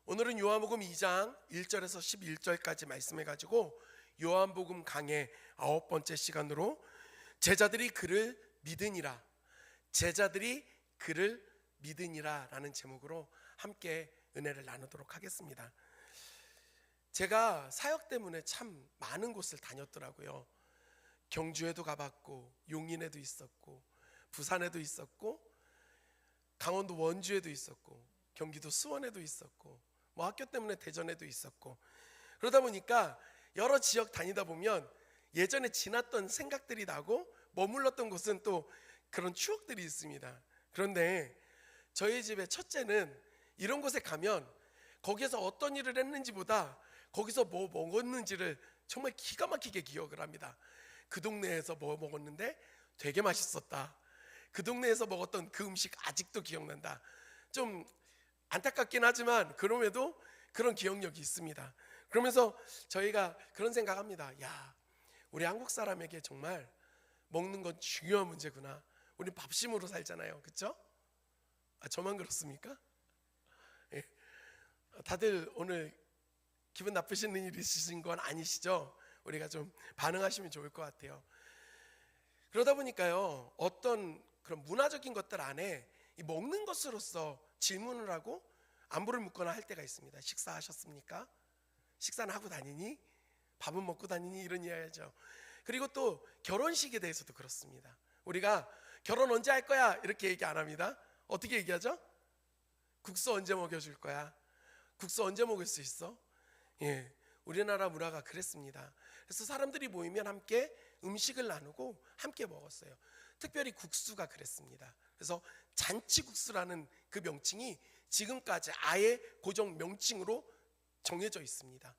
오늘은 요한복음 2장 1절에서 11절까지 말씀해가지고 요한복음 강의 9번째 시간으로 제자들이 그를 믿으니라, 제자들이 그를 믿으니라 라는 제목으로 함께 은혜를 나누도록 하겠습니다. 제가 사역 때문에 참 많은 곳을 다녔더라고요. 경주에도 가봤고, 용인에도 있었고, 부산에도 있었고, 강원도 원주에도 있었고, 경기도 수원에도 있었고, 뭐 학교 때문에 대전에도 있었고, 그러다 보니까 여러 지역 다니다 보면 예전에 지났던 생각들이 나고 머물렀던 곳은 또 그런 추억들이 있습니다. 그런데 저희 집의 첫째는 이런 곳에 가면 거기에서 어떤 일을 했는지보다 거기서 뭐 먹었는지를 정말 기가 막히게 기억을 합니다. 그 동네에서 뭐 먹었는데 되게 맛있었다. 그 동네에서 먹었던 그 음식 아직도 기억난다. 좀 안타깝긴 하지만 그럼에도 그런 기억력이 있습니다. 그러면서 저희가 그런 생각합니다. 야, 우리 한국 사람에게 정말 먹는 건 중요한 문제구나. 우리 밥심으로 살잖아요, 그렇죠? 저만 그렇습니까? 예. 다들 오늘 기분 나쁘시는 일 있으신 건 아니시죠? 우리가 좀 반응하시면 좋을 것 같아요. 그러다 보니까요, 어떤 그런 문화적인 것들 안에 이 먹는 것으로서 질문을 하고 안부를 묻거나 할 때가 있습니다. 식사하셨습니까? 식사는 하고 다니니? 밥은 먹고 다니니? 이런 이야기죠. 그리고 또 결혼식에 대해서도 그렇습니다. 우리가 결혼 언제 할 거야? 이렇게 얘기 안 합니다. 어떻게 얘기하죠? 국수 언제 먹여줄 거야? 국수 언제 먹을 수 있어? 예, 우리나라 문화가 그랬습니다. 그래서 사람들이 모이면 함께 음식을 나누고 함께 먹었어요. 특별히 국수가 그랬습니다. 그래서 잔치국수라는 그 명칭이 지금까지 아예 고정 명칭으로 정해져 있습니다.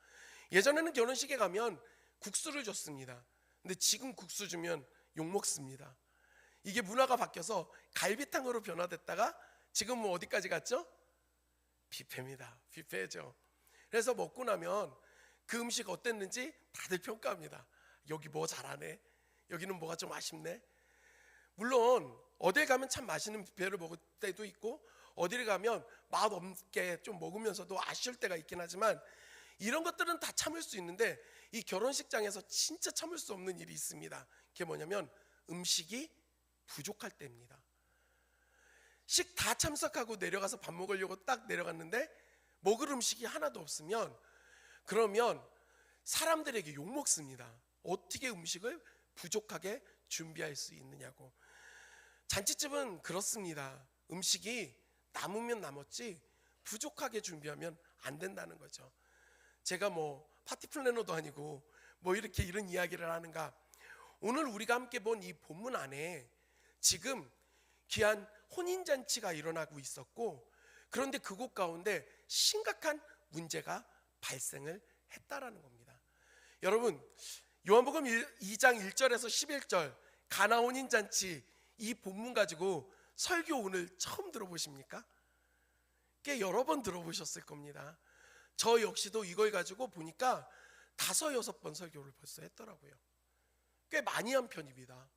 예전에는 결혼식에 가면 국수를 줬습니다. 근데 지금 국수 주면 욕먹습니다. 이게 문화가 바뀌어서 갈비탕으로 변화됐다가 지금 뭐 어디까지 갔죠? 뷔페입니다. 뷔페죠. 그래서 먹고 나면 그 음식 어땠는지 다들 평가합니다. 여기 뭐 잘하네, 여기는 뭐가 좀 아쉽네. 물론 어딜 가면 참 맛있는 뷔페를 먹을 때도 있고, 어디를 가면 맛없게 좀 먹으면서도 아쉬울 때가 있긴 하지만, 이런 것들은 다 참을 수 있는데 이 결혼식장에서 진짜 참을 수 없는 일이 있습니다. 그게 뭐냐면 음식이 부족할 때입니다. 식 다 참석하고 내려가서 밥 먹으려고 딱 내려갔는데 먹을 음식이 하나도 없으면, 그러면 사람들에게 욕먹습니다. 어떻게 음식을 부족하게 준비할 수 있느냐고. 잔치집은 그렇습니다. 음식이 남으면 남았지 부족하게 준비하면 안 된다는 거죠. 제가 뭐 파티 플래너도 아니고 뭐 이렇게 이런 이야기를 하는가. 오늘 우리가 함께 본 이 본문 안에 지금 귀한 혼인잔치가 일어나고 있었고, 그런데 그곳 가운데 심각한 문제가 발생을 했다라는 겁니다. 여러분, 요한복음 2장 1절에서 11절 가나 혼인잔치, 이 본문 가지고 설교 오늘 처음 들어보십니까? 꽤 여러 번 들어보셨을 겁니다. 저 역시도 이걸 가지고 보니까 5, 6번 설교를 벌써 했더라고요. 꽤 많이 한 편입니다.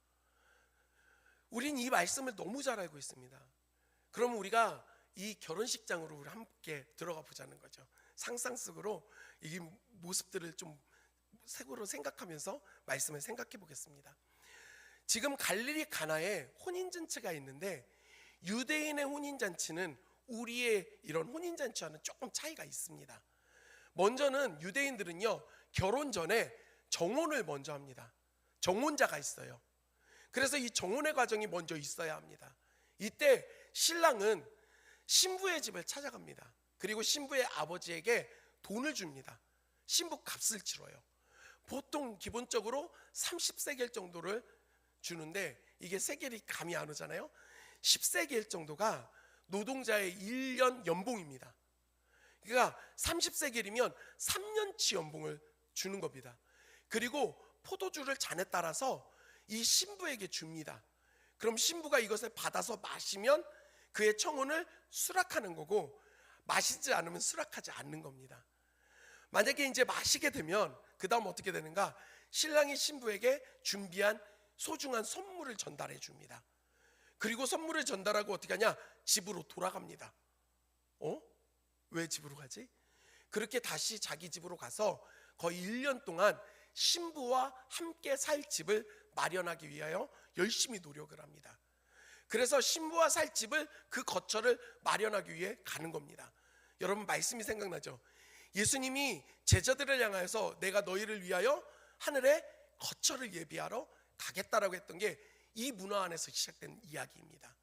우린 이 말씀을 너무 잘 알고 있습니다. 그럼 우리가 이 결혼식장으로 우리 함께 들어가 보자는 거죠. 상상 속으로 이 모습들을 좀 색으로 생각하면서 말씀을 생각해 보겠습니다. 지금 갈릴리 가나에 혼인잔치가 있는데, 유대인의 혼인잔치는 우리의 이런 혼인잔치와는 조금 차이가 있습니다. 먼저는 유대인들은요, 결혼 전에 정혼을 먼저 합니다. 정혼자가 있어요. 그래서 이 정혼의 과정이 먼저 있어야 합니다. 이때 신랑은 신부의 집을 찾아갑니다. 그리고 신부의 아버지에게 돈을 줍니다. 신부 값을 치러요. 보통 기본적으로 30세겔 정도를 주는데, 이게 세겔이 감이 안 오잖아요. 10세겔 정도가 노동자의 1년 연봉입니다. 그러니까 30세겔이면 3년치 연봉을 주는 겁니다. 그리고 포도주를 잔에 따라서 이 신부에게 줍니다. 그럼 신부가 이것을 받아서 마시면 그의 청혼을 수락하는 거고, 마시지 않으면 수락하지 않는 겁니다. 만약에 이제 마시게 되면 그 다음 어떻게 되는가? 신랑이 신부에게 준비한 소중한 선물을 전달해 줍니다. 그리고 선물을 전달하고 어떻게 하냐? 집으로 돌아갑니다. 왜 집으로 가지? 그렇게 다시 자기 집으로 가서 거의 1년 동안 신부와 함께 살 집을 마련하기 위하여 열심히 노력을 합니다. 그래서 신부와 살 집을, 그 거처를 마련하기 위해 가는 겁니다. 여러분, 말씀이 생각나죠? 예수님이 제자들을 향하여서 내가 너희를 위하여 하늘에 거처를 예비하러 가겠다라고 했던 게 이 문화 안에서 시작된 이야기입니다.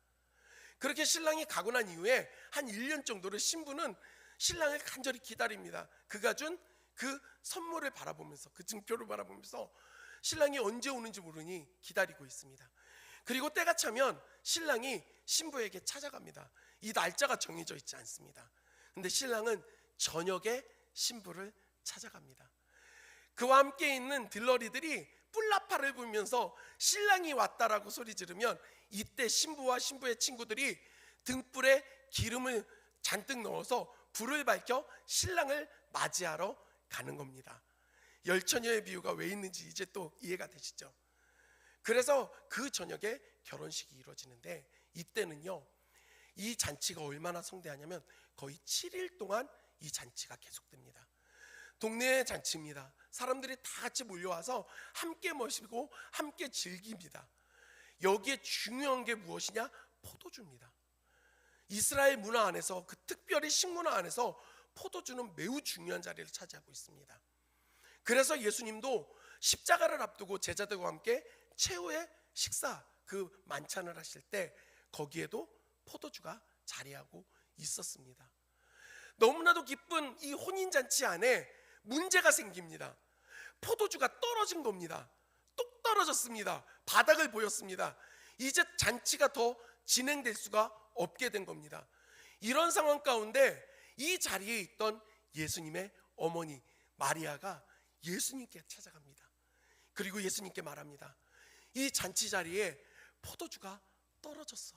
그렇게 신랑이 가고 난 이후에 한 1년 정도를 신부는 신랑을 간절히 기다립니다. 그가 준 그 선물을 바라보면서, 그 증표를 바라보면서 신랑이 언제 오는지 모르니 기다리고 있습니다. 그리고 때가 차면 신랑이 신부에게 찾아갑니다. 이 날짜가 정해져 있지 않습니다. 근데 신랑은 저녁에 신부를 찾아갑니다. 그와 함께 있는 들러리들이 뿔나파를 불면서 신랑이 왔다라고 소리 지르면, 이때 신부와 신부의 친구들이 등불에 기름을 잔뜩 넣어서 불을 밝혀 신랑을 맞이하러 가는 겁니다. 열처녀의 비유가 왜 있는지 이제 또 이해가 되시죠? 그래서 그 저녁에 결혼식이 이루어지는데, 이때는요, 이 잔치가 얼마나 성대하냐면 거의 7일 동안 이 잔치가 계속됩니다. 동네의 잔치입니다. 사람들이 다 같이 몰려와서 함께 모시고 함께 즐깁니다. 여기에 중요한 게 무엇이냐? 포도주입니다. 이스라엘 문화 안에서, 그 특별히 식문화 안에서 포도주는 매우 중요한 자리를 차지하고 있습니다. 그래서 예수님도 십자가를 앞두고 제자들과 함께 최후의 식사, 그 만찬을 하실 때 거기에도 포도주가 자리하고 있었습니다. 너무나도 기쁜 이 혼인잔치 안에 문제가 생깁니다. 포도주가 떨어진 겁니다. 똑 떨어졌습니다. 바닥을 보였습니다. 이제 잔치가 더 진행될 수가 없게 된 겁니다. 이런 상황 가운데 이 자리에 있던 예수님의 어머니 마리아가 예수님께 찾아갑니다. 그리고 예수님께 말합니다. 이 잔치 자리에 포도주가 떨어졌어.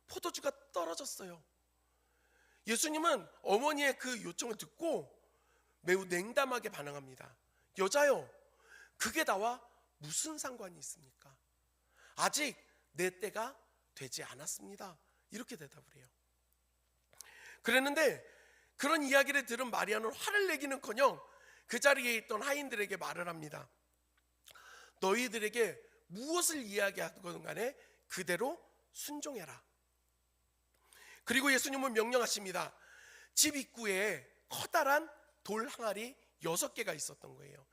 포도주가 떨어졌어요. 예수님은 어머니의 그 요청을 듣고 매우 냉담하게 반응합니다. 여자요, 그게 나와 무슨 상관이 있습니까? 아직 내 때가 되지 않았습니다. 이렇게 대답을 해요. 그랬는데 그런 이야기를 들은 마리아는 화를 내기는커녕 그 자리에 있던 하인들에게 말을 합니다. 너희들에게 무엇을 이야기하든 간에 그대로 순종해라. 그리고 예수님은 명령하십니다. 집 입구에 커다란 돌 항아리 6개가 있었던 거예요.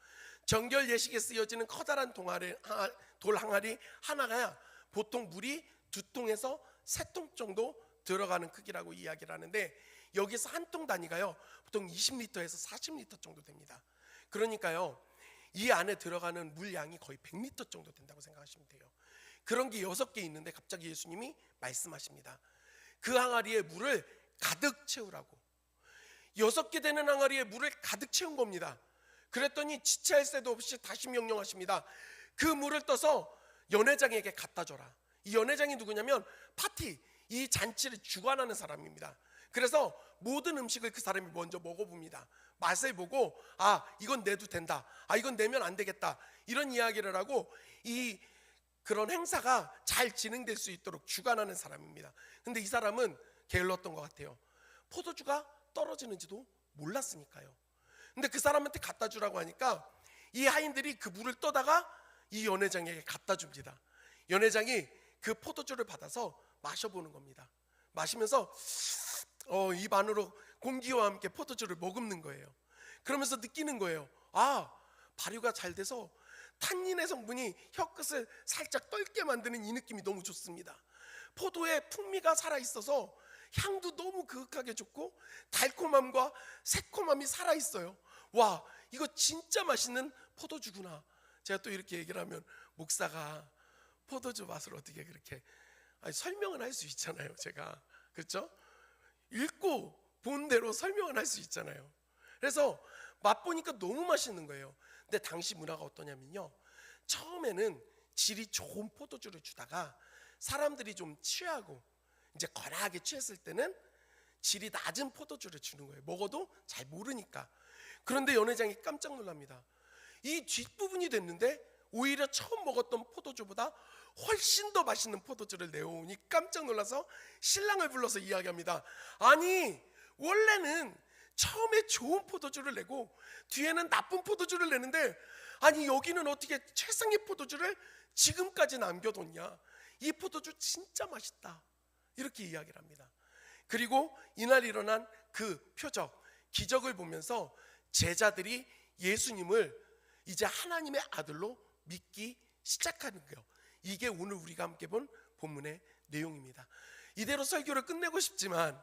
정결 예식에 쓰여지는 커다란 돌 항아리 하나가 보통 물이 2통에서 3통 정도 들어가는 크기라고 이야기를 하는데, 여기서 한 통 단위가요 보통 20리터에서 40리터 정도 됩니다. 그러니까요 이 안에 들어가는 물량이 거의 100리터 정도 된다고 생각하시면 돼요. 그런 게 6개 있는데 갑자기 예수님이 말씀하십니다. 그 항아리에 물을 가득 채우라고. 6개 되는 항아리에 물을 가득 채운 겁니다. 그랬더니 지체할 새도 없이 다시 명령하십니다. 그 물을 떠서 연회장에게 갖다 줘라. 이 연회장이 누구냐면 파티, 이 잔치를 주관하는 사람입니다. 그래서 모든 음식을 그 사람이 먼저 먹어봅니다. 맛을 보고 이건 내도 된다, 이건 내면 안 되겠다, 이런 이야기를 하고 그런 행사가 잘 진행될 수 있도록 주관하는 사람입니다. 근데 이 사람은 게을렀던 것 같아요. 포도주가 떨어지는지도 몰랐으니까요. 근데 그 사람한테 갖다 주라고 하니까 이 하인들이 그 물을 떠다가 이 연회장에게 갖다 줍니다. 연회장이 그 포도주를 받아서 마셔보는 겁니다. 마시면서 입 안으로 공기와 함께 포도주를 머금는 거예요. 그러면서 느끼는 거예요. 발효가 잘 돼서 탄닌의 성분이 혀끝을 살짝 떨게 만드는 이 느낌이 너무 좋습니다. 포도의 풍미가 살아있어서 향도 너무 그윽하게 좋고 달콤함과 새콤함이 살아있어요. 와, 이거 진짜 맛있는 포도주구나. 제가 또 이렇게 얘기를 하면 목사가 포도주 맛을 어떻게 그렇게 설명을 할 수 있잖아요. 제가 그렇죠? 읽고 본 대로 설명을 할 수 있잖아요. 그래서 맛보니까 너무 맛있는 거예요. 근데 당시 문화가 어떠냐면요, 처음에는 질이 좋은 포도주를 주다가 사람들이 좀 취하고 이제 거나하게 취했을 때는 질이 낮은 포도주를 주는 거예요. 먹어도 잘 모르니까. 그런데 연회장이 깜짝 놀랍니다. 이 뒷부분이 됐는데 오히려 처음 먹었던 포도주보다 훨씬 더 맛있는 포도주를 내어오니 깜짝 놀라서 신랑을 불러서 이야기합니다. 아니, 원래는 처음에 좋은 포도주를 내고 뒤에는 나쁜 포도주를 내는데, 아니 여기는 어떻게 최상의 포도주를 지금까지 남겨뒀냐, 이 포도주 진짜 맛있다, 이렇게 이야기를 합니다. 그리고 이날 일어난 그 표적, 기적을 보면서 제자들이 예수님을 이제 하나님의 아들로 믿기 시작하는 거예요. 이게 오늘 우리가 함께 본 본문의 내용입니다. 이대로 설교를 끝내고 싶지만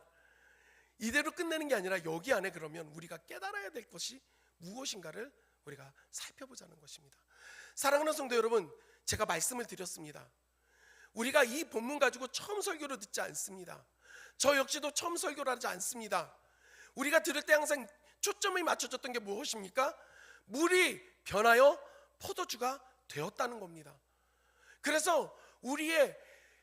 이대로 끝내는 게 아니라 여기 안에 그러면 우리가 깨달아야 될 것이 무엇인가를 우리가 살펴보자는 것입니다. 사랑하는 성도 여러분, 제가 말씀을 드렸습니다. 우리가 이 본문 가지고 처음 설교를 듣지 않습니다. 저 역시도 처음 설교를 하지 않습니다. 우리가 들을 때 항상 초점이 맞춰졌던 게 무엇입니까? 물이 변하여 포도주가 되었다는 겁니다. 그래서 우리의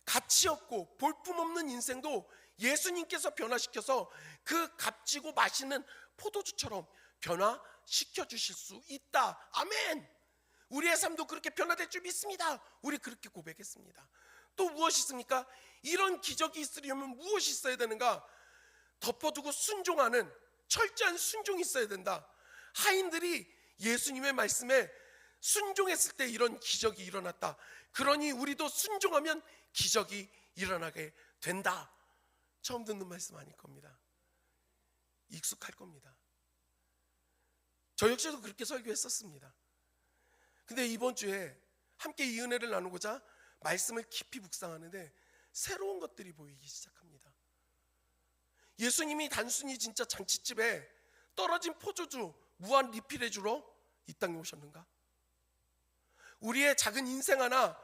가치 없고 볼품없는 인생도 예수님께서 변화시켜서 그 값지고 맛있는 포도주처럼 변화시켜 주실 수 있다. 아멘. 우리의 삶도 그렇게 변화될 줄 믿습니다. 우리 그렇게 고백했습니다. 또 무엇이 있습니까? 이런 기적이 있으려면 무엇이 있어야 되는가? 덮어두고 순종하는 철저한 순종이 있어야 된다. 하인들이 예수님의 말씀에 순종했을 때 이런 기적이 일어났다. 그러니 우리도 순종하면 기적이 일어나게 된다. 처음 듣는 말씀 아닐 겁니다. 익숙할 겁니다. 저 역시도 그렇게 설교했었습니다. 근데 이번 주에 함께 이 은혜를 나누고자 말씀을 깊이 묵상하는데 새로운 것들이 보이기 시작합니다. 예수님이 단순히 진짜 잔치집에 떨어진 포도주 무한 리필해 주러 이 땅에 오셨는가? 우리의 작은 인생 하나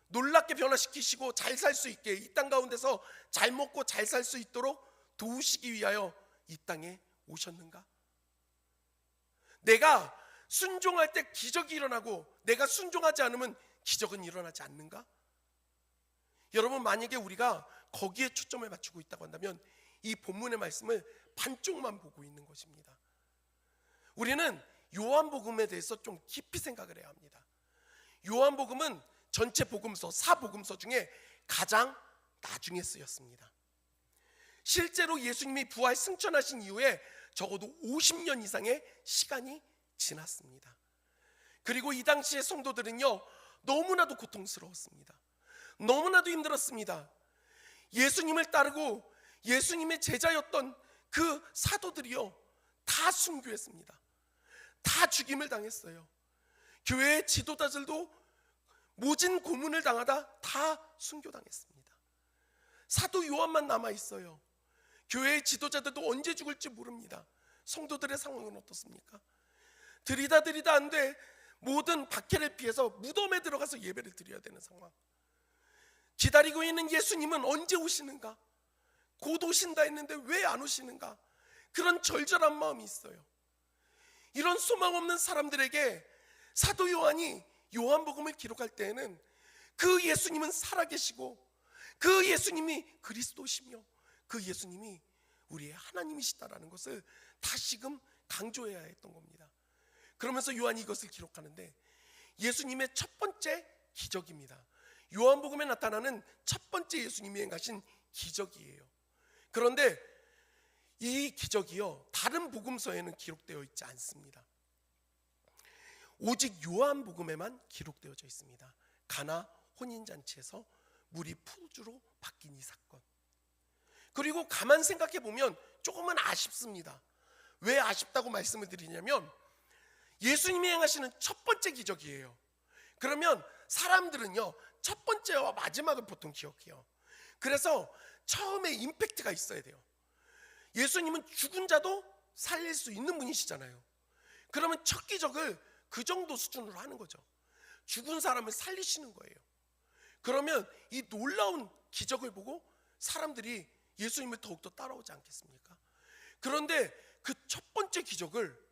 놀랍게 변화시키시고 잘 살 수 있게, 이 땅 가운데서 잘 먹고 잘 살 수 있도록 도우시기 위하여 이 땅에 오셨는가? 내가 순종할 때 기적이 일어나고 내가 순종하지 않으면 기적은 일어나지 않는가? 여러분, 만약에 우리가 거기에 초점을 맞추고 있다고 한다면 이 본문의 말씀을 반쪽만 보고 있는 것입니다. 우리는 요한복음에 대해서 좀 깊이 생각을 해야 합니다. 요한복음은 전체 복음서, 사복음서 중에 가장 나중에 쓰였습니다. 실제로 예수님이 부활 승천하신 이후에 적어도 50년 이상의 시간이 지났습니다. 그리고 이 당시의 성도들은요, 너무나도 고통스러웠습니다. 너무나도 힘들었습니다. 예수님을 따르고 예수님의 제자였던 그 사도들이요, 다 순교했습니다. 다 죽임을 당했어요. 교회의 지도자들도 모진 고문을 당하다 다 순교당했습니다. 사도 요한만 남아있어요. 교회의 지도자들도 언제 죽을지 모릅니다. 성도들의 상황은 어떻습니까? 들이다 안 돼. 모든 박해를 피해서 무덤에 들어가서 예배를 드려야 되는 상황. 기다리고 있는 예수님은 언제 오시는가? 곧 오신다 했는데 왜 안 오시는가? 그런 절절한 마음이 있어요. 이런 소망 없는 사람들에게 사도 요한이 요한복음을 기록할 때에는 그 예수님은 살아계시고 그 예수님이 그리스도시며 그 예수님이 우리의 하나님이시다라는 것을 다시금 강조해야 했던 겁니다. 그러면서 요한이 이것을 기록하는데 예수님의 첫 번째 기적입니다. 요한복음에 나타나는 첫 번째 예수님이 행하신 기적이에요. 그런데 이 기적이요, 다른 복음서에는 기록되어 있지 않습니다. 오직 요한복음에만 기록되어져 있습니다. 가나 혼인잔치에서 물이 포도주로 바뀐 이 사건. 그리고 가만 생각해 보면 조금은 아쉽습니다. 왜 아쉽다고 말씀을 드리냐면 예수님이 행하시는 첫 번째 기적이에요. 그러면 사람들은요, 첫 번째와 마지막을 보통 기억해요. 그래서 처음에 임팩트가 있어야 돼요. 예수님은 죽은 자도 살릴 수 있는 분이시잖아요. 그러면 첫 기적을 그 정도 수준으로 하는 거죠. 죽은 사람을 살리시는 거예요. 그러면 이 놀라운 기적을 보고 사람들이 예수님을 더욱더 따라오지 않겠습니까? 그런데 그 첫 번째 기적을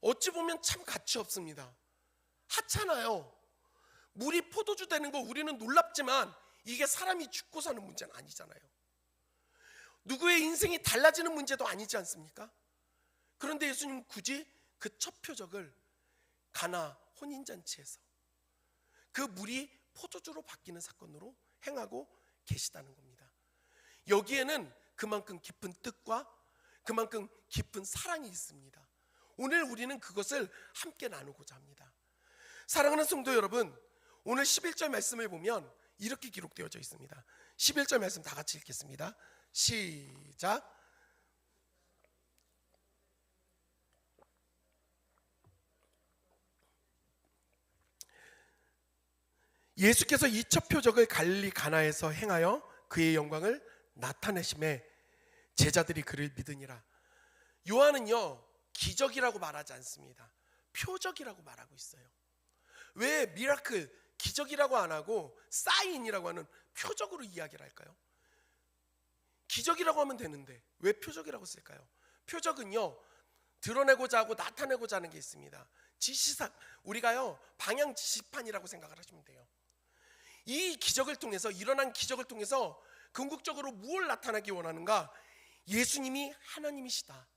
어찌 보면 참 가치 없습니다. 하찮아요. 물이 포도주 되는 거 우리는 놀랍지만 이게 사람이 죽고 사는 문제는 아니잖아요. 누구의 인생이 달라지는 문제도 아니지 않습니까? 그런데 예수님은 굳이 그 첫 표적을 가나 혼인잔치에서 그 물이 포도주로 바뀌는 사건으로 행하고 계시다는 겁니다. 여기에는 그만큼 깊은 뜻과 그만큼 깊은 사랑이 있습니다. 오늘 우리는 그것을 함께 나누고자 합니다. 사랑하는 성도 여러분, 오늘 11절 말씀을 보면 이렇게 기록되어져 있습니다. 11절 말씀 다 같이 읽겠습니다. 시작. 예수께서 이 첫 표적을 갈릴리 가나에서 행하여 그의 영광을 나타내심에 제자들이 그를 믿으니라. 요한은요, 기적이라고 말하지 않습니다. 표적이라고 말하고 있어요. 왜 미라클, 기적이라고 안 하고 사인이라고 하는 표적으로 이야기를 할까요? 기적이라고 하면 되는데 왜 표적이라고 쓸까요? 표적은요, 드러내고자 하고 나타내고자 하는 게 있습니다. 지시상, 우리가요 방향 지시판이라고 생각을 하시면 돼요. 이 기적을 통해서, 일어난 기적을 통해서 궁극적으로 무엇을 나타나기 원하는가? 예수님이 하나님이시다,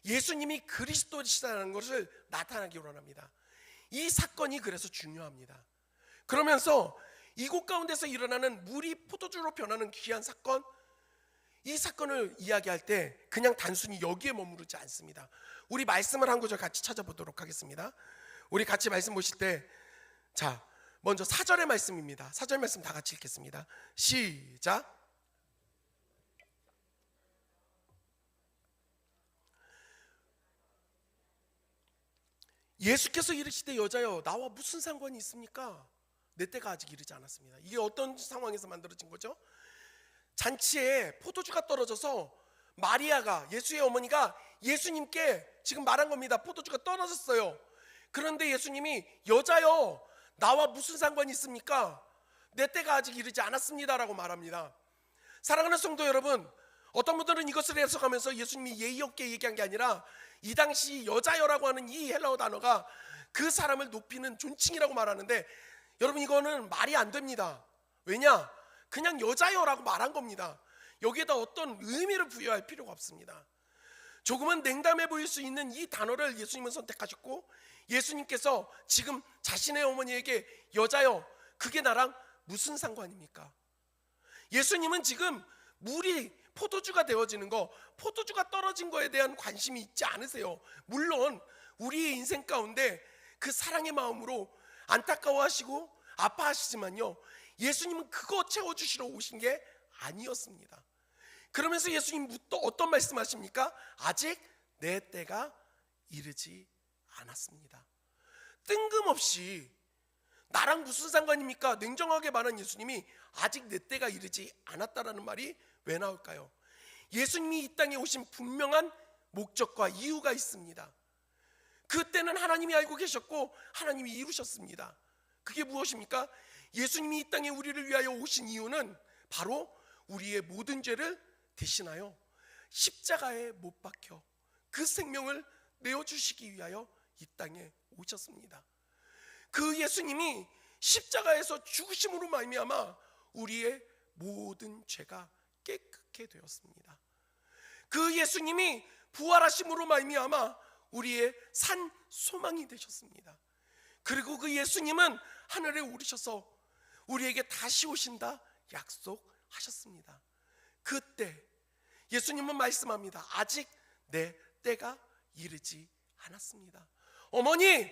예수님이 그리스도이시다는 것을 나타나기 원합니다. 이 사건이 그래서 중요합니다. 그러면서 이곳 가운데서 일어나는 물이 포도주로 변하는 귀한 사건, 이 사건을 이야기할 때 그냥 단순히 여기에 머무르지 않습니다. 우리 말씀을 한 구절 같이 찾아보도록 하겠습니다. 우리 같이 말씀 보실 때, 자, 먼저 4절의 말씀입니다. 4절 말씀 다 같이 읽겠습니다. 시작. 예수께서 이르시되 여자여 나와 무슨 상관이 있습니까? 내 때가 아직 이르지 않았습니다. 이게 어떤 상황에서 만들어진 거죠? 잔치에 포도주가 떨어져서 마리아가, 예수의 어머니가 예수님께 지금 말한 겁니다. 포도주가 떨어졌어요. 그런데 예수님이 여자여 나와 무슨 상관이 있습니까? 내 때가 아직 이르지 않았습니다라고 말합니다. 사랑하는 성도 여러분, 어떤 분들은 이것을 해석하면서 예수님이 예의 없게 얘기한 게 아니라 이 당시 여자여라고 하는 이 헬라어 단어가 그 사람을 높이는 존칭이라고 말하는데, 여러분 이거는 말이 안 됩니다. 왜냐? 그냥 여자여라고 말한 겁니다. 여기에다 어떤 의미를 부여할 필요가 없습니다. 조금은 냉담해 보일 수 있는 이 단어를 예수님은 선택하셨고, 예수님께서 지금 자신의 어머니에게 여자여 그게 나랑 무슨 상관입니까? 예수님은 지금 물이 포도주가 되어지는 거, 포도주가 떨어진 거에 대한 관심이 있지 않으세요. 물론 우리의 인생 가운데 그 사랑의 마음으로 안타까워하시고 아파하시지만요, 예수님은 그거 채워주시러 오신 게 아니었습니다. 그러면서 예수님 또 어떤 말씀하십니까? 아직 내 때가 이르지 않았습니다. 뜬금없이 나랑 무슨 상관입니까? 냉정하게 말한 예수님이 아직 내 때가 이르지 않았다라는 말이 왜 나올까요? 예수님이 이 땅에 오신 분명한 목적과 이유가 있습니다. 그때는 하나님이 알고 계셨고 하나님이 이루셨습니다. 그게 무엇입니까? 예수님이 이 땅에 우리를 위하여 오신 이유는 바로 우리의 모든 죄를 대신하여 십자가에 못 박혀 그 생명을 내어주시기 위하여 이 땅에 오셨습니다. 그 예수님이 십자가에서 죽으심으로 말미암아 우리의 모든 죄가 깨끗게 되었습니다. 그 예수님이 부활하심으로 말미암아 우리의 산 소망이 되셨습니다. 그리고 그 예수님은 하늘에 오르셔서 우리에게 다시 오신다 약속하셨습니다. 그때 예수님은 말씀합니다. 아직 내 때가 이르지 않았습니다. 어머니,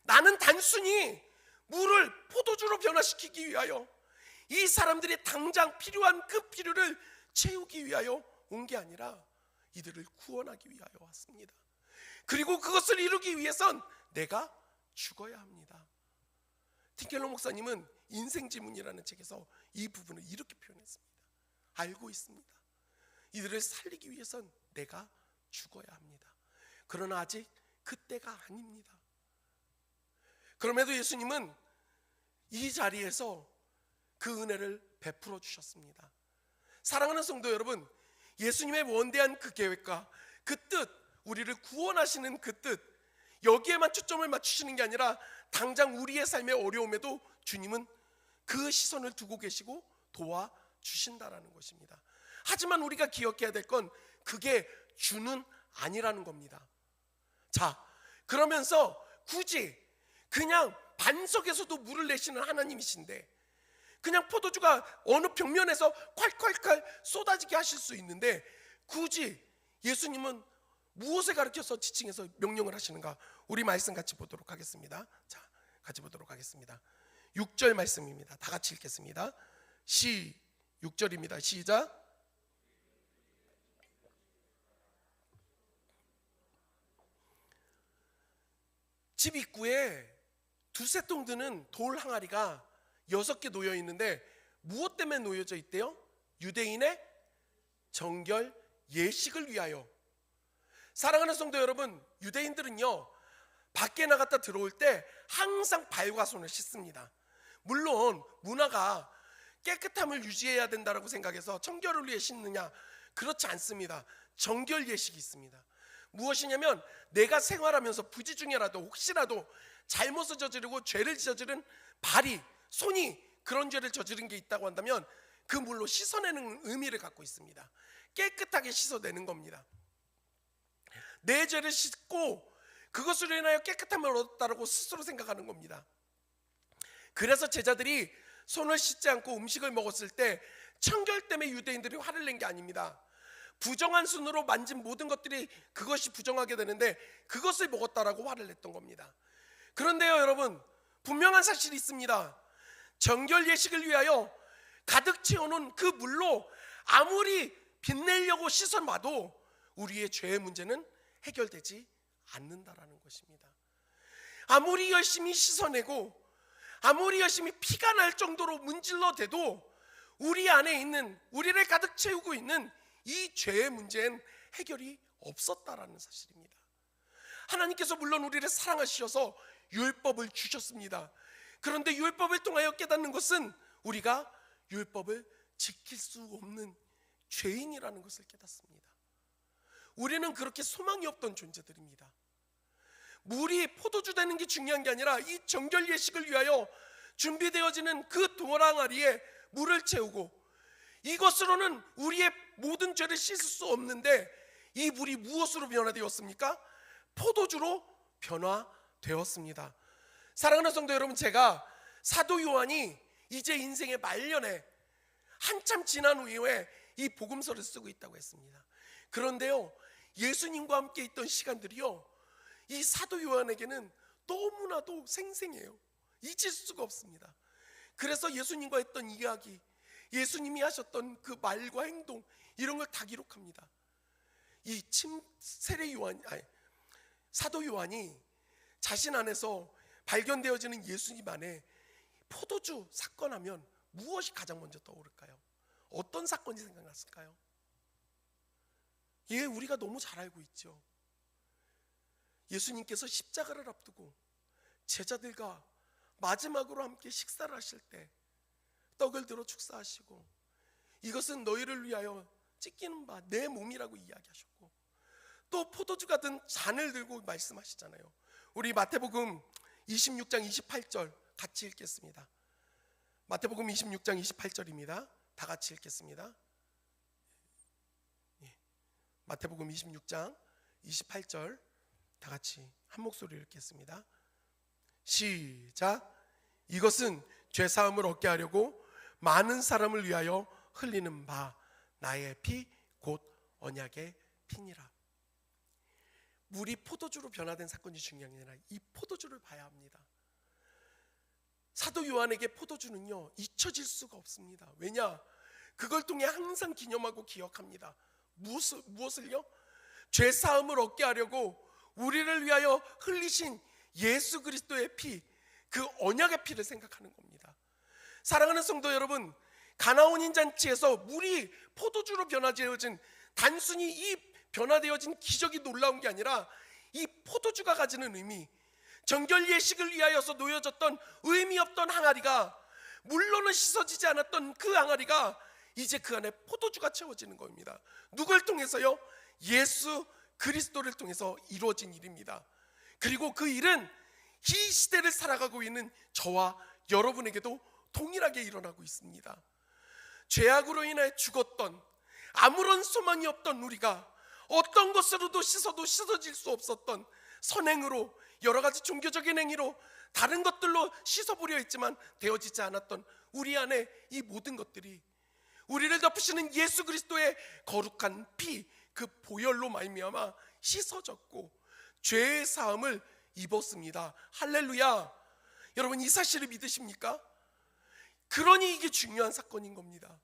나는 단순히 물을 포도주로 변화시키기 위하여 이 사람들이 당장 필요한 그 필요를 채우기 위하여 온 게 아니라 이들을 구원하기 위하여 왔습니다. 그리고 그것을 이루기 위해선 내가 죽어야 합니다. 틴켈러 목사님은 인생지문이라는 책에서 이 부분을 이렇게 표현했습니다. 알고 있습니다. 이들을 살리기 위해선 내가 죽어야 합니다. 그러나 아직 그때가 아닙니다. 그럼에도 예수님은 이 자리에서 그 은혜를 베풀어 주셨습니다. 사랑하는 성도 여러분, 예수님의 원대한 그 계획과 그 뜻, 우리를 구원하시는 그 뜻, 여기에만 초점을 맞추시는 게 아니라 당장 우리의 삶의 어려움에도 주님은 그 시선을 두고 계시고 도와주신다라는 것입니다. 하지만 우리가 기억해야 될 건 그게 주는 아니라는 겁니다. 자, 그러면서 굳이 그냥 반석에서도 물을 내시는 하나님이신데, 그냥 포도주가 어느 벽면에서 콸콸콸 쏟아지게 하실 수 있는데, 굳이 예수님은 무엇을 가르쳐서 지칭해서 명령을 하시는가? 우리 말씀 같이 보도록 하겠습니다. 자, 같이 보도록 하겠습니다. 6절 말씀입니다. 다 같이 읽겠습니다. 6절입니다. 시작. 집 입구에 두세 통 드는 돌 항아리가 6개 놓여 있는데 무엇 때문에 놓여져 있대요? 유대인의 정결 예식을 위하여. 사랑하는 성도 여러분, 유대인들은요 밖에 나갔다 들어올 때 항상 발과 손을 씻습니다. 물론 문화가 깨끗함을 유지해야 된다고 생각해서 청결을 위해 씻느냐? 그렇지 않습니다. 정결 예식이 있습니다. 무엇이냐면 내가 생활하면서 부지 중에라도 혹시라도 잘못을 저지르고 죄를 저지른 발이, 손이 그런 죄를 저지른 게 있다고 한다면 그 물로 씻어내는 의미를 갖고 있습니다. 깨끗하게 씻어내는 겁니다. 내 죄를 씻고 그것으로 인하여 깨끗함을 얻었다고 스스로 생각하는 겁니다. 그래서 제자들이 손을 씻지 않고 음식을 먹었을 때 청결 때문에 유대인들이 화를 낸 게 아닙니다. 부정한 손으로 만진 모든 것들이 그것이 부정하게 되는데 그것을 먹었다라고 화를 냈던 겁니다. 그런데요 여러분, 분명한 사실이 있습니다. 정결 예식을 위하여 가득 채워놓은 그 물로 아무리 빛내려고 씻어놔도 우리의 죄의 문제는 해결되지 않는다라는 것입니다. 아무리 열심히 씻어내고 아무리 열심히 피가 날 정도로 문질러 대도 우리 안에 있는, 우리를 가득 채우고 있는 이 죄의 문제는 해결이 없었다라는 사실입니다. 하나님께서 물론 우리를 사랑하셔서 율법을 주셨습니다. 그런데 율법을 통하여 깨닫는 것은 우리가 율법을 지킬 수 없는 죄인이라는 것을 깨닫습니다. 우리는 그렇게 소망이 없던 존재들입니다. 물이 포도주 되는 게 중요한 게 아니라 이 정결 예식을 위하여 준비되어지는 그 돌항아리에 물을 채우고 이것으로는 우리의 모든 죄를 씻을 수 없는데 이 물이 무엇으로 변화되었습니까? 포도주로 변화되었습니다. 사랑하는 성도 여러분, 제가 사도 요한이 이제 인생의 말년에 한참 지난 후에 이 복음서를 쓰고 있다고 했습니다. 그런데요 예수님과 함께 있던 시간들이요 이 사도 요한에게는 너무나도 생생해요. 잊을 수가 없습니다. 그래서 예수님과 했던 이야기, 예수님이 하셨던 그 말과 행동, 이런 걸 다 기록합니다. 이 사도 요한이 자신 안에서 발견되어지는 예수님 안에 포도주 사건하면 무엇이 가장 먼저 떠오를까요? 어떤 사건이 생각났을까요? 예, 우리가 너무 잘 알고 있죠. 예수님께서 십자가를 앞두고 제자들과 마지막으로 함께 식사를 하실 때 떡을 들어 축사하시고 이것은 너희를 위하여 찢기는 바 내 몸이라고 이야기하셨고 또 포도주가 든 잔을 들고 말씀하시잖아요. 우리 마태복음 26장 28절 같이 읽겠습니다. 마태복음 26장 28절입니다. 다 같이 읽겠습니다. 마태복음 26장 28절 다 같이 한 목소리로 읽겠습니다. 시작. 이것은 죄사함을 얻게 하려고 많은 사람을 위하여 흘리는 바 나의 피 곧 언약의 피니라. 물이 포도주로 변화된 사건이 중요한 게 아니라 이 포도주를 봐야 합니다. 사도 요한에게 포도주는요 잊혀질 수가 없습니다. 왜냐? 그걸 통해 항상 기념하고 기억합니다. 무엇을요? 죄사함을 얻게 하려고 우리를 위하여 흘리신 예수 그리스도의 피, 그 언약의 피를 생각하는 겁니다. 사랑하는 성도 여러분, 가나온인 잔치에서 물이 포도주로 변화되어진, 단순히 이 변화되어진 기적이 놀라운 게 아니라 이 포도주가 가지는 의미, 정결 예식을 위하여서 놓여졌던 의미 없던 항아리가, 물로는 씻어지지 않았던 그 항아리가 이제 그 안에 포도주가 채워지는 겁니다. 누굴 통해서요? 예수 그리스도를 통해서 이루어진 일입니다. 그리고 그 일은 이 시대를 살아가고 있는 저와 여러분에게도 동일하게 일어나고 있습니다. 죄악으로 인해 죽었던, 아무런 소망이 없던 우리가 어떤 것으로도 씻어도 씻어질 수 없었던 선행으로, 여러 가지 종교적인 행위로, 다른 것들로 씻어보려 했지만 되어지지 않았던 우리 안에 이 모든 것들이 우리를 덮으시는 예수 그리스도의 거룩한 피, 그 보혈로 말미암아 씻어졌고 죄의 사함을 입었습니다. 할렐루야. 여러분, 이 사실을 믿으십니까? 그러니 이게 중요한 사건인 겁니다.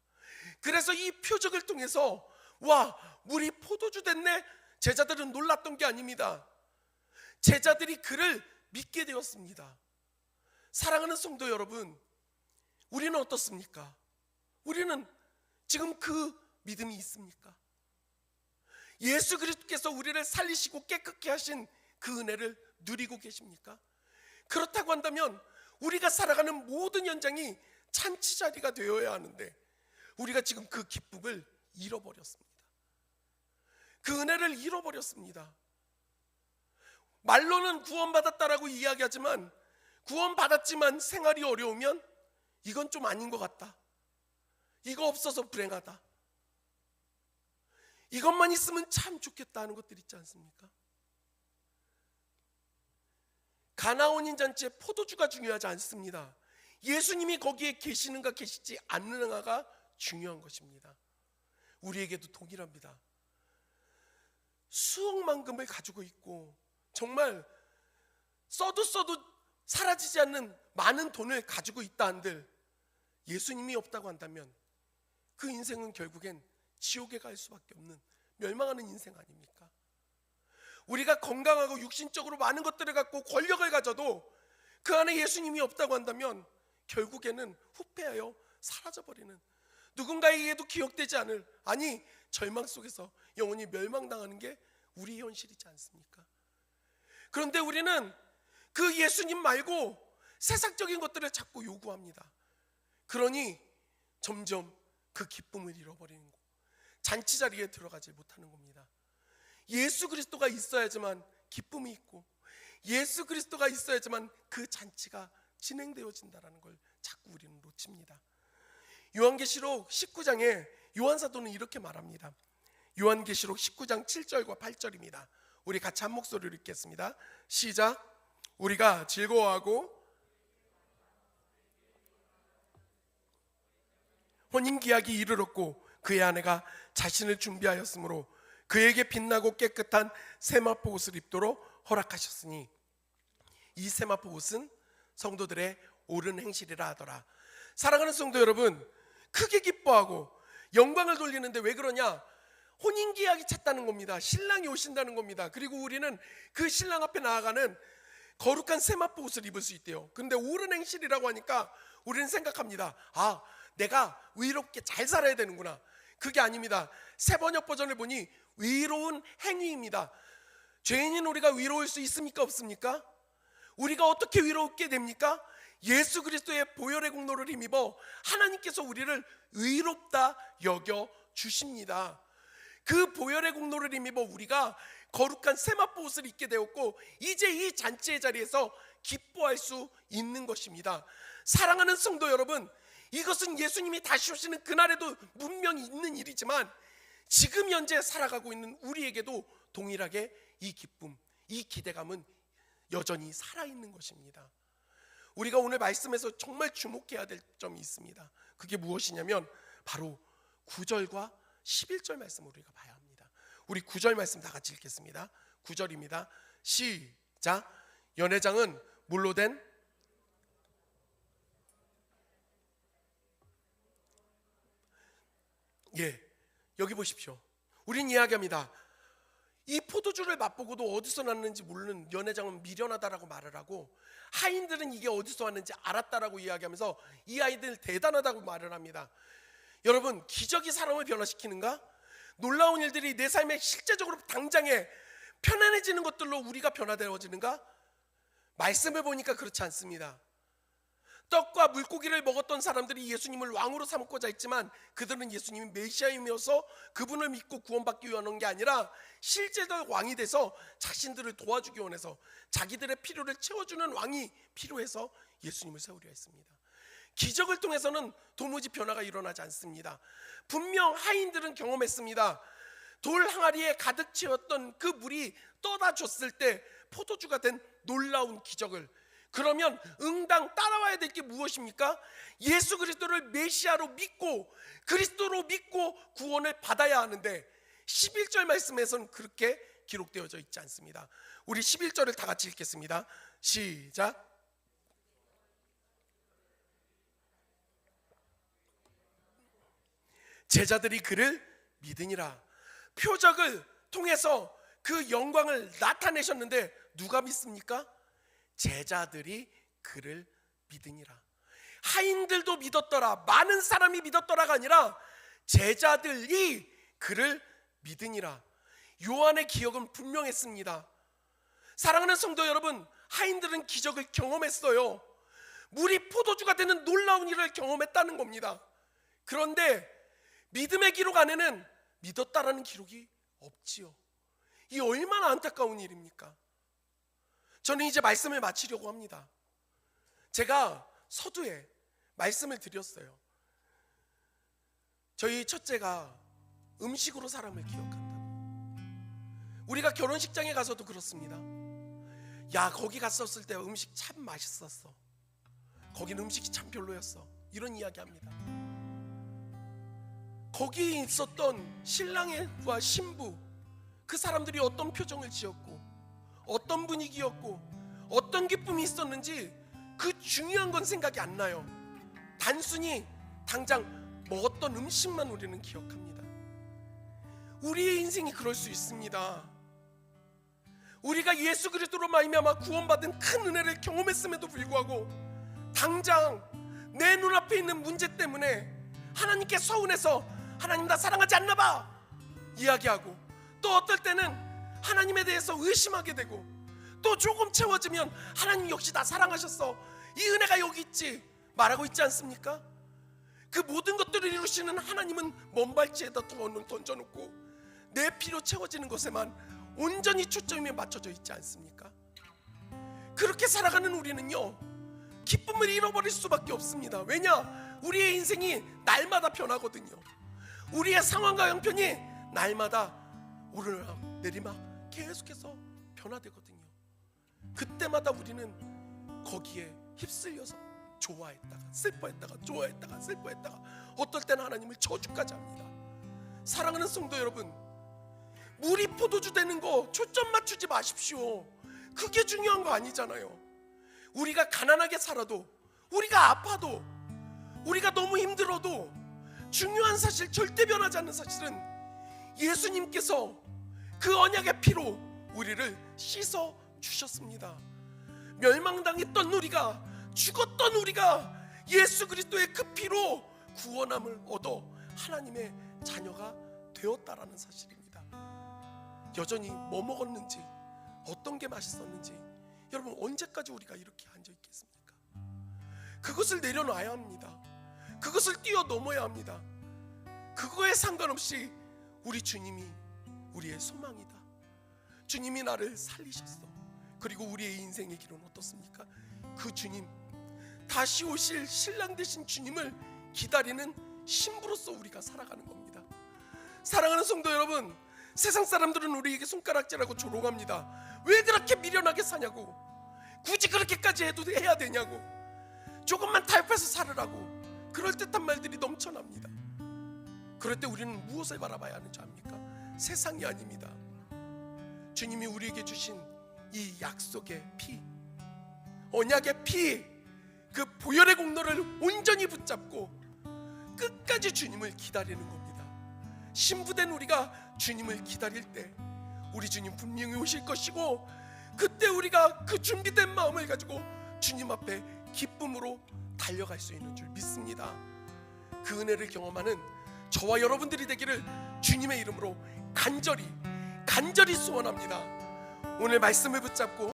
그래서 이 표적을 통해서 와, 물이 포도주 됐네, 제자들은 놀랐던 게 아닙니다. 제자들이 그를 믿게 되었습니다. 사랑하는 성도 여러분, 우리는 어떻습니까? 우리는 지금 그 믿음이 있습니까? 예수 그리스도께서 우리를 살리시고 깨끗게 하신 그 은혜를 누리고 계십니까? 그렇다고 한다면 우리가 살아가는 모든 현장이 잔치 자리가 되어야 하는데 우리가 지금 그 기쁨을 잃어버렸습니다. 그 은혜를 잃어버렸습니다. 말로는 구원받았다라고 이야기하지만, 구원받았지만 생활이 어려우면 이건 좀 아닌 것 같다, 이거 없어서 불행하다, 이것만 있으면 참 좋겠다 하는 것들 있지 않습니까? 가나 혼인 잔치에 포도주가 중요하지 않습니다. 예수님이 거기에 계시는가 계시지 않는가가 중요한 것입니다. 우리에게도 동일합니다. 수억만금을 가지고 있고 정말 써도 사라지지 않는 많은 돈을 가지고 있다 한들 예수님이 없다고 한다면 그 인생은 결국엔 지옥에 갈 수밖에 없는 멸망하는 인생 아닙니까? 우리가 건강하고 육신적으로 많은 것들을 갖고 권력을 가져도 그 안에 예수님이 없다고 한다면 결국에는 후패하여 사라져버리는, 누군가에게도 기억되지 않을, 아니 절망 속에서 영원히 멸망당하는 게 우리의 현실이지 않습니까? 그런데 우리는 그 예수님 말고 세상적인 것들을 자꾸 요구합니다. 그러니 점점 그 기쁨을 잃어버리는 거, 잔치 자리에 들어가지 못하는 겁니다. 예수 그리스도가 있어야지만 기쁨이 있고 예수 그리스도가 있어야지만 그 잔치가 진행되어진다는 걸 자꾸 우리는 놓칩니다. 요한계시록 19장에 요한사도는 이렇게 말합니다. 요한계시록 19장 7절과 8절입니다. 우리 같이 한 목소리로 읽겠습니다. 시작. 우리가 즐거워하고 혼인기약이 이르렀고 그의 아내가 자신을 준비하였으므로 그에게 빛나고 깨끗한 세마포 옷을 입도록 허락하셨으니 이 세마포 옷은 성도들의 옳은 행실이라 하더라. 사랑하는 성도 여러분, 크게 기뻐하고 영광을 돌리는데 왜 그러냐? 혼인계약이 찼다는 겁니다. 신랑이 오신다는 겁니다. 그리고 우리는 그 신랑 앞에 나아가는 거룩한 세마포 옷을 입을 수 있대요. 근데 옳은 행실이라고 하니까 우리는 생각합니다. 아, 내가 의롭게 잘 살아야 되는구나. 그게 아닙니다. 새번역 버전을 보니 의로운 행위입니다. 죄인인 우리가 의로울 수 있습니까? 없습니까? 우리가 어떻게 의롭게 됩니까? 예수 그리스도의 보혈의 공로를 힘입어 하나님께서 우리를 의롭다 여겨 주십니다. 그 보혈의 공로를 힘입어 우리가 거룩한 세마포 옷을 입게 되었고 이제 이 잔치의 자리에서 기뻐할 수 있는 것입니다. 사랑하는 성도 여러분, 이것은 예수님이 다시 오시는 그날에도 분명히 있는 일이지만 지금 현재 살아가고 있는 우리에게도 동일하게 이 기쁨, 이 기대감은 여전히 살아있는 것입니다. 우리가 오늘 말씀에서 정말 주목해야 될 점이 있습니다. 그게 무엇이냐면 바로 9절과 11절 말씀을 우리가 봐야 합니다. 우리 9절 말씀 다 같이 읽겠습니다. 9절입니다. 시작. 연회장은 물로 된 여기 보십시오. 우린 이야기합니다. 이 포도주를 맛보고도 어디서 났는지 모르는 연회장은 미련하다라고 말을 하고 하인들은 이게 어디서 왔는지 알았다라고 이야기하면서 이 아이들 대단하다고 말을 합니다. 여러분, 기적이 사람을 변화시키는가? 놀라운 일들이 내 삶에 실제적으로 당장에 편안해지는 것들로 우리가 변화되어지는가? 말씀을 보니까 그렇지 않습니다. 떡과 물고기를 먹었던 사람들이 예수님을 왕으로 삼고자 했지만 그들은 예수님이 메시아임이어서 그분을 믿고 구원받기 위한 게 아니라 실제로 왕이 돼서 자신들을 도와주기 원해서 자기들의 필요를 채워주는 왕이 필요해서 예수님을 세우려 했습니다. 기적을 통해서는 도무지 변화가 일어나지 않습니다. 분명 하인들은 경험했습니다. 돌 항아리에 가득 채웠던 그 물이 떠다 줬을 때 포도주가 된 놀라운 기적을, 그러면 응당 따라와야 될 게 무엇입니까? 예수 그리스도를 메시아로 믿고 그리스도로 믿고 구원을 받아야 하는데 11절 말씀에서는 그렇게 기록되어져 있지 않습니다. 우리 11절을 다 같이 읽겠습니다. 시작. 제자들이 그를 믿으니라. 표적을 통해서 그 영광을 나타내셨는데 누가 믿습니까? 제자들이 그를 믿으니라. 하인들도 믿었더라, 많은 사람이 믿었더라가 아니라 제자들이 그를 믿으니라. 요한의 기억은 분명했습니다. 사랑하는 성도 여러분, 하인들은 기적을 경험했어요. 물이 포도주가 되는 놀라운 일을 경험했다는 겁니다. 그런데 믿음의 기록 안에는 믿었다라는 기록이 없지요. 이 얼마나 안타까운 일입니까? 저는 이제 말씀을 마치려고 합니다. 제가 서두에 말씀을 드렸어요. 저희 첫째가 음식으로 사람을 기억한다. 우리가 결혼식장에 가서도 그렇습니다. 야, 거기 갔었을 때 음식 참 맛있었어. 거긴 음식이 참 별로였어. 이런 이야기 합니다. 거기 있었던 신랑과 신부, 그 사람들이 어떤 표정을 지었고 어떤 분위기였고 어떤 기쁨이 있었는지 그 중요한 건 생각이 안 나요. 단순히 당장 먹었던 음식만 우리는 기억합니다. 우리의 인생이 그럴 수 있습니다. 우리가 예수 그리스도로 말미암아 구원받은 큰 은혜를 경험했음에도 불구하고 당장 내 눈앞에 있는 문제 때문에 하나님께 서운해서 하나님 나 사랑하지 않나 봐 이야기하고, 또 어떨 때는 하나님에 대해서 의심하게 되고, 또 조금 채워지면 하나님 역시 나 사랑하셨어, 이 은혜가 여기 있지 말하고 있지 않습니까? 그 모든 것들을 이루시는 하나님은 먼 발치에다 던져놓고 내 피로 채워지는 것에만 온전히 초점이 맞춰져 있지 않습니까? 그렇게 살아가는 우리는요, 기쁨을 잃어버릴 수밖에 없습니다. 왜냐? 우리의 인생이 날마다 변하거든요. 우리의 상황과 형편이 날마다 오르락 내리막 계속해서 변화되거든요. 그때마다 우리는 거기에 휩쓸려서 좋아했다가 슬퍼했다가 좋아했다가 슬퍼했다가 어떨 때는 하나님을 저주까지 합니다. 사랑하는 성도 여러분, 물이 포도주 되는 거 초점 맞추지 마십시오. 그게 중요한 거 아니잖아요. 우리가 가난하게 살아도, 우리가 아파도, 우리가 너무 힘들어도 중요한 사실, 절대 변하지 않는 사실은 예수님께서 그 언약의 피로 우리를 씻어 주셨습니다. 멸망당했던 우리가, 죽었던 우리가 예수 그리스도의 그 피로 구원함을 얻어 하나님의 자녀가 되었다라는 사실입니다. 여전히 뭐 먹었는지, 어떤 게 맛있었는지, 여러분 언제까지 우리가 이렇게 앉아 있겠습니까? 그것을 내려놔야 합니다. 그것을 뛰어넘어야 합니다. 그거에 상관없이 우리 주님이 우리의 소망이다. 주님이 나를 살리셨어. 그리고 우리의 인생의 길은 어떻습니까? 그 주님, 다시 오실 신랑 되신 주님을 기다리는 신부로서 우리가 살아가는 겁니다. 사랑하는 성도 여러분, 세상 사람들은 우리에게 손가락질하고 조롱합니다. 왜 그렇게 미련하게 사냐고, 굳이 그렇게까지 해야 되냐고, 조금만 타협해서 살으라고, 그럴듯한 말들이 넘쳐납니다. 그럴 때 우리는 무엇을 바라봐야 하는지 압니까? 세상이 아닙니다. 주님이 우리에게 주신 이 약속의 피, 언약의 피, 그 보혈의 공로를 온전히 붙잡고 끝까지 주님을 기다리는 겁니다. 신부된 우리가 주님을 기다릴 때 우리 주님 분명히 오실 것이고, 그때 우리가 그 준비된 마음을 가지고 주님 앞에 기쁨으로 달려갈 수 있는 줄 믿습니다. 그 은혜를 경험하는 저와 여러분들이 되기를 주님의 이름으로 간절히 소원합니다. 오늘 말씀을 붙잡고